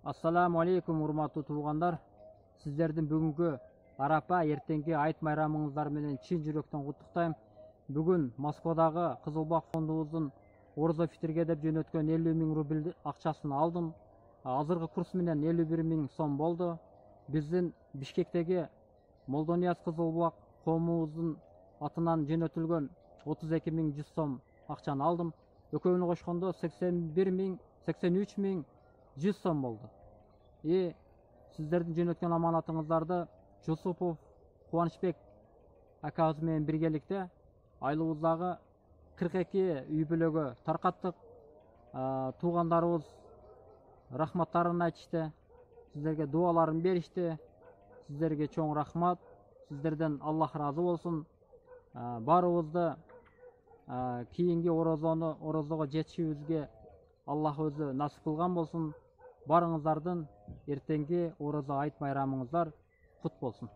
Ассаламу алейкум, урматтуу туугандар. Сиздердин бүгүнкү арапа, эртеңки айт майрамыңыздар менен чын жүрөктөн куттуктайм. Бүгүн Москвадагы Кызыл Бак фондубуздун орозо фитрге деп жөнөткөн 50 000 рубль акчасын алдым. Азыркы курс менен 51 000 сом болду. Биздин Бишкектеги Молдонияз Кызыл Бак коомубуздун атынан жөнөтүлгөн 32 100 сом акчаны алдым. Экөөнү кошкондо 83 100 сом болду. Сиздердин жөнөткөн аманатыңыздарды Жусупов Кубанычбек акабыз менен биргеликте айлыбыздагы 42 үй бүлөгө таркаттык. Туугандарыбыз рахматтарын айтышты, сиздерге дуаларын беришти. Сиздерге чоң рахмат. Сиздерден Аллах разы болсун. Баарыбызды кийинки орозого жетишибизге Аллах өзү насип кылган болсун. Барыңыздардын эртеңки орозо айт майрамыңыздар кут болсун.